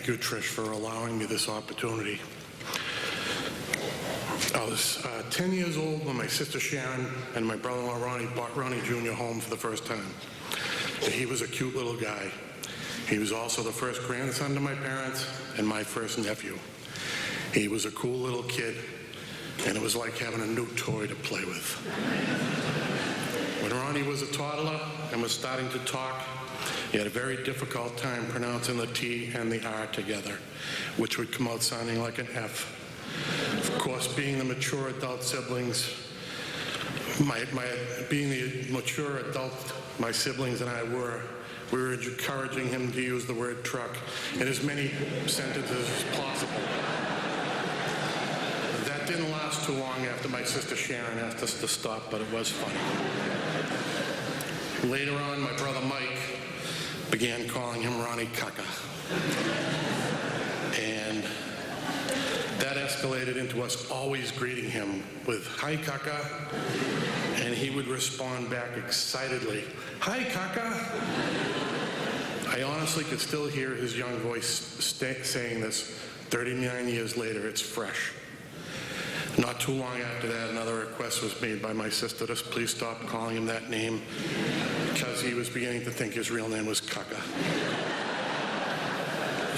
Thank you, Trish, for allowing me this opportunity. I was 10 years old when my sister Sharon and my brother-in-law Ronnie brought Ronnie Jr. home for the first time. He was a cute little guy. He was also the first grandson to my parents and my first nephew. He was a cool little kid, and it was like having a new toy to play with. When Ronnie was a toddler and was starting to talk, he had a very difficult time pronouncing the T and the R together, which would come out sounding like an F. Of course, being the mature adult siblings, being the mature adult my siblings and I were, we were encouraging him to use the word truck in as many sentences as possible. That didn't last too long after my sister Sharon asked us to stop, but it was funny. Later on, my brother Mike began calling him Ronnie Cucka. And that escalated into us always greeting him with, "Hi, Cucka," and he would respond back excitedly, "Hi, Cucka." I honestly could still hear his young voice saying this 39 years later. It's fresh. Not too long after that, another request was made by my sister to please stop calling him that name because he was beginning to think his real name was Cucka.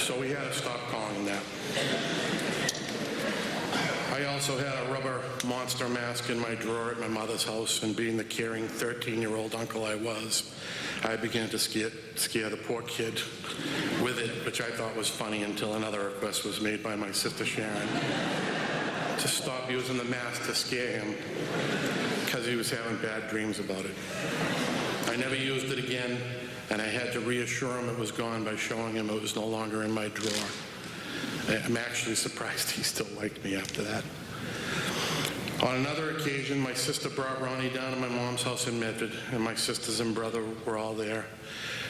So we had to stop calling him that. I also had a rubber monster mask in my drawer at my mother's house, and being the caring 13-year-old uncle I was, I began to scare the poor kid with it, which I thought was funny until another request was made by my sister Sharon to stop using the mask to scare him because he was having bad dreams about it. I never used it again, and I had to reassure him it was gone by showing him it was no longer in my drawer. I'm actually surprised he still liked me after that. On another occasion, my sister brought Ronnie down to my mom's house in Medford, and my sisters and brother were all there.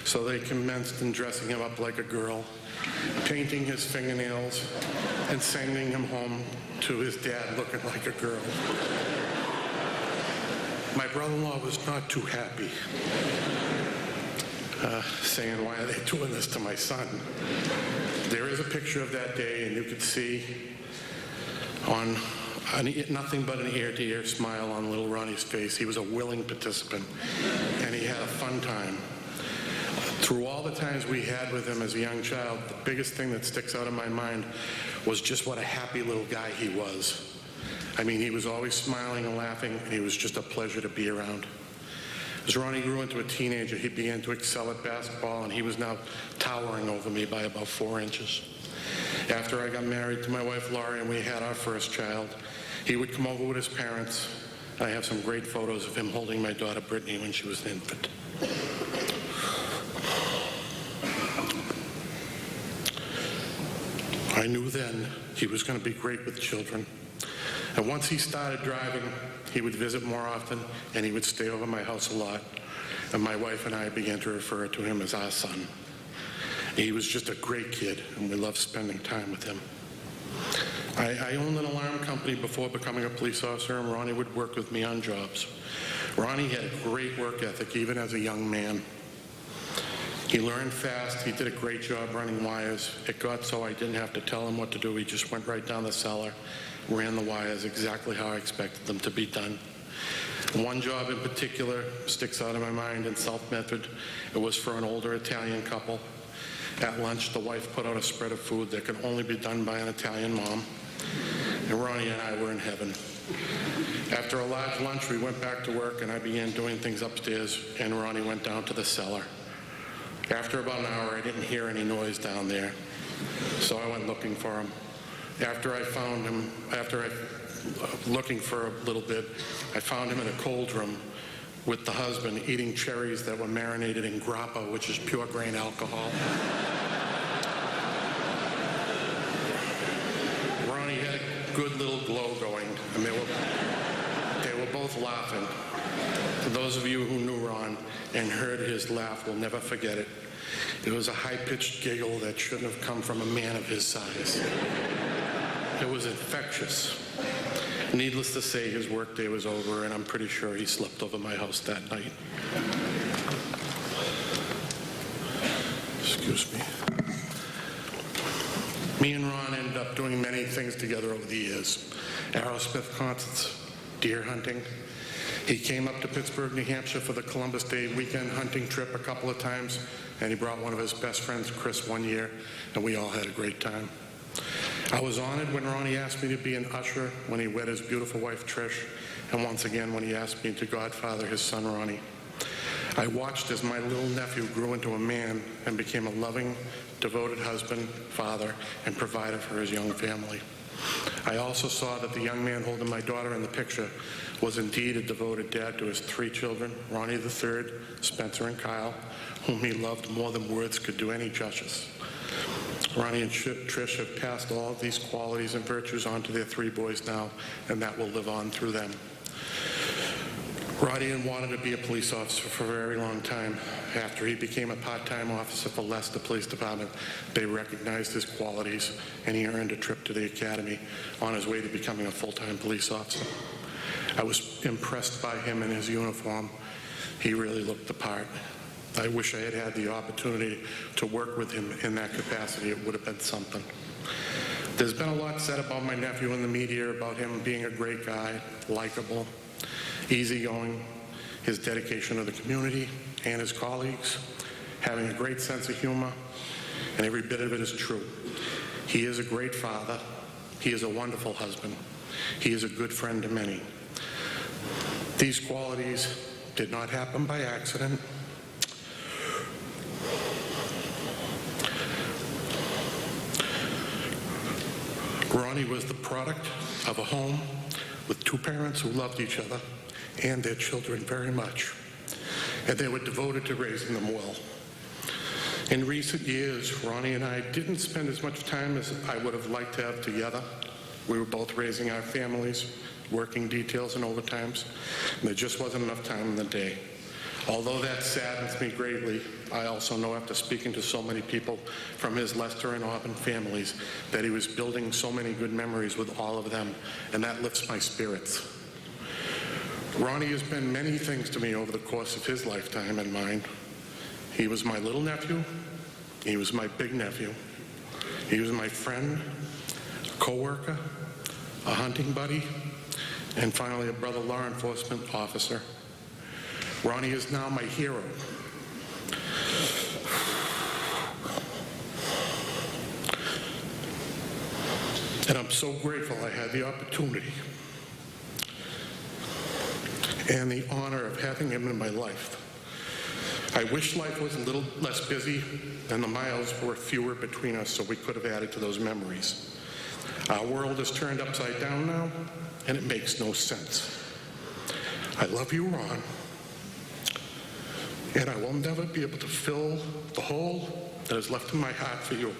So they commenced in dressing him up like a girl, painting his fingernails, and sending him home to his dad looking like a girl. My brother-in-law was not too happy, saying, "Why are they doing this to my son?" There is a picture of that day, and you could see on nothing but an ear-to-ear smile on little Ronnie's face. He was a willing participant, and he had a fun time. Through all the times we had with him as a young child, the biggest thing that sticks out in my mind was just what a happy little guy he was. I mean, he was always smiling and laughing, and he was just a pleasure to be around. As Ronnie grew into a teenager, he began to excel at basketball, and he was now towering over me by about 4 inches. After I got married to my wife, Laurie, and we had our first child, he would come over with his parents. I have some great photos of him holding my daughter, Brittany, when she was an infant. I knew then he was going to be great with children. And once he started driving, he would visit more often, and he would stay over my house a lot. And my wife and I began to refer to him as our son. He was just a great kid, and we loved spending time with him. I owned an alarm company before becoming a police officer, and Ronnie would work with me on jobs. Ronnie had a great work ethic, even as a young man. He learned fast. He did a great job running wires. It got so I didn't have to tell him what to do. He just went right down the cellar, ran the wires exactly how I expected them to be done. One job in particular sticks out in my mind in South Medford. It was for an older Italian couple. At lunch, the wife put out a spread of food that could only be done by an Italian mom. And Ronnie and I were in heaven. After a large lunch, we went back to work, and I began doing things upstairs, and Ronnie went down to the cellar. After about an hour, I didn't hear any noise down there, so I went looking for him. After looking for a little bit, I found him in a cold room with the husband eating cherries that were marinated in grappa, which is pure grain alcohol. Ronnie had a good little glow going, and they were both laughing. For those of you who knew Ron and heard his laugh will never forget it. It was a high-pitched giggle that shouldn't have come from a man of his size. It was infectious. Needless to say, his workday was over, and I'm pretty sure he slept over my house that night. Excuse me. Me and Ron ended up doing many things together over the years. Aerosmith concerts, deer hunting. He came up to Pittsburgh, New Hampshire for the Columbus Day weekend hunting trip a couple of times, and he brought one of his best friends, Chris, one year, and we all had a great time. I was honored when Ronnie asked me to be an usher when he wed his beautiful wife, Trish, and once again when he asked me to godfather his son, Ronnie. I watched as my little nephew grew into a man and became a loving, devoted husband, father, and provider for his young family. I also saw that the young man holding my daughter in the picture was indeed a devoted dad to his 3 children, Ronnie III, Spencer, and Kyle, whom he loved more than words could do any justice. Ronnie and Trish have passed all of these qualities and virtues on to their 3 boys now, and that will live on through them. Ronnie wanted to be a police officer for a very long time. After he became a part-time officer for Leicester Police Department, they recognized his qualities, and he earned a trip to the academy on his way to becoming a full-time police officer. I was impressed by him in his uniform. He really looked the part. I wish I had had the opportunity to work with him in that capacity. It would have been something. There's been a lot said about my nephew in the media, about him being a great guy, likable, easygoing, his dedication to the community and his colleagues, having a great sense of humor, and every bit of it is true. He is a great father. He is a wonderful husband. He is a good friend to many. These qualities did not happen by accident. Ronnie was the product of a home with 2 parents who loved each other and their children very much, and they were devoted to raising them well. In recent years, Ronnie and I didn't spend as much time as I would have liked to have together. We were both raising our families, working details and overtimes, and there just wasn't enough time in the day. Although that saddens me greatly, I also know after speaking to so many people from his Leicester and Auburn families that he was building so many good memories with all of them, and that lifts my spirits. Ronnie has been many things to me over the course of his lifetime and mine. He was my little nephew. He was my big nephew. He was my friend, a co-worker, a hunting buddy, and finally a brother law enforcement officer. Ronnie is now my hero. And I'm so grateful I had the opportunity and the honor of having him in my life. I wish life was a little less busy and the miles were fewer between us so we could have added to those memories. Our world is turned upside down now, and it makes no sense. I love you, Ron, and I will never be able to fill the hole that is left in my heart for you.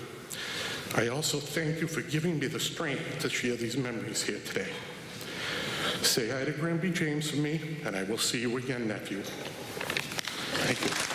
I also thank you for giving me the strength to share these memories here today. Say hi to Granby James for me, and I will see you again, nephew. Thank you.